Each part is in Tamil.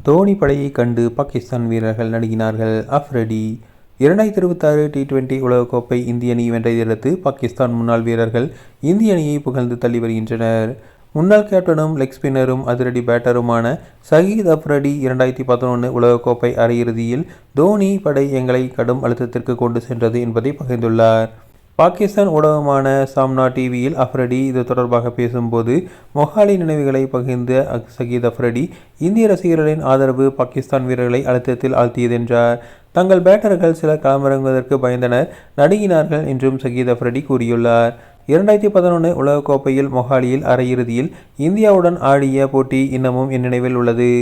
தோனி படையை கண்டு பாகிஸ்தான் வீரர்கள் நடுங்கினார்கள். அஃப்ரிடி 2026 T20 உலகக்கோப்பை இந்திய அணி வென்றதை அடுத்து பாகிஸ்தான் முன்னாள் வீரர்கள் இந்திய அணியை புகழ்ந்து தள்ளி வருகின்றனர். முன்னாள் கேப்டனும் லெக் ஸ்பின்னரும் அதிரடி பேட்டருமான ஷஹீத் அஃப்ரிடி 2011 உலகக்கோப்பை அரையிறுதியில் தோனி படை எங்களை கடும் அழுத்தத்திற்கு கொண்டு சென்றது என்பதை பகிர்ந்துள்ளார். பாகிஸ்தான் ஊடகமான சாம்னா டிவியில் அஃப்ரிடி இது தொடர்பாக பேசும்போது மொஹாலி நினைவுகளை பகிர்ந்த ஷஹீத் அஃப்ரிடி, இந்திய ரசிகர்களின் ஆதரவு பாகிஸ்தான் வீரர்களை அழுத்தத்தில் ஆழ்த்தியது என்றார். தங்கள் பேட்டர்கள் சிலர் களமிறங்குவதற்கு பயந்தனர், நடுங்கினார்கள் என்றும் ஷஹீத் அஃப்ரிடி கூறியுள்ளார். 2011 உலகக்கோப்பையில் மொஹாலியில் அரையிறுதியில் இந்தியாவுடன் ஆடிய போட்டி இன்னமும் என் நினைவில் உள்ளது.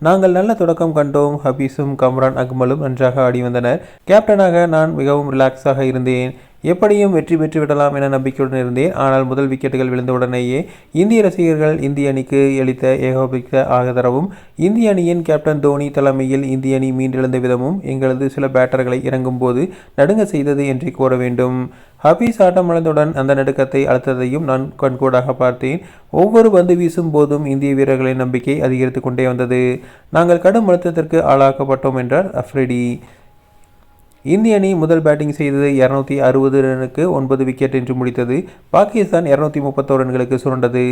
நாங்கள் நல்ல தொடக்கம் கண்டோம். ஹபீஸும் கம்ரான் அக்மலும் நன்றாக ஆடி வந்தனர். கேப்டனாக நான் மிகவும் ரிலாக்ஸாக இருந்தேன். எப்படியும் வெற்றி பெற்று விடலாம் என நம்பிக்கையுடன் இருந்தேன். ஆனால் முதல் விக்கெட்டுகள் விழுந்தவுடனேயே இந்திய ரசிகர்கள் இந்திய அணிக்கு அளித்த ஏகோபித்த ஆதரவும், இந்திய அணியின் கேப்டன் தோனி தலைமையில் இந்திய அணி மீண்டெழுந்த விதமும் எங்களது சில பேட்டர்களை இறங்கும் போது நடுங்க செய்தது என்றே கூற வேண்டும். ஹபீஸ் ஆட்டமிழந்தவுடன் அந்த நடுக்கத்தை அழுத்தத்தையும் நான் கண்கூடாக பார்த்தேன். ஒவ்வொரு பந்து வீசும் போதும் இந்திய வீரர்களின் நம்பிக்கை அதிகரித்து கொண்டே வந்தது. நாங்கள் கடும் அழுத்தத்திற்கு ஆளாக்கப்பட்டோம் என்றார் அஃப்ரிடி. இந்திய அணி முதல் பேட்டிங் செய்தது 260 ரனுக்கு 9 விக்கெட் என்று முடித்தது. பாகிஸ்தான் 231 ரன்களுக்கு சுருண்டது.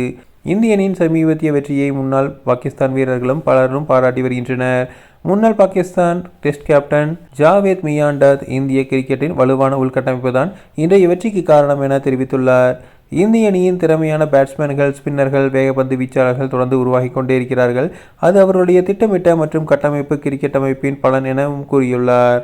இந்திய அணியின் சமீபத்திய வெற்றியை முன்னாள் பாகிஸ்தான் வீரர்களும் பலரும் பாராட்டி வருகின்றனர். முன்னாள் பாகிஸ்தான் டெஸ்ட் கேப்டன் ஜாவேத் மியாண்டாத் இந்திய கிரிக்கெட்டின் வலுவான உள்கட்டமைப்பு தான் இன்றைய வெற்றிக்கு காரணம் என தெரிவித்துள்ளார். இந்திய அணியின் திறமையான பேட்ஸ்மேன்கள், ஸ்பின்னர்கள், வேகப்பந்து வீச்சாளர்கள் தொடர்ந்து உருவாகி கொண்டே இருக்கிறார்கள். அது அவர்களுடைய திட்டமிட்ட மற்றும் கட்டமைப்பு கிரிக்கெட் அமைப்பின் பலன் எனவும் கூறியுள்ளார்.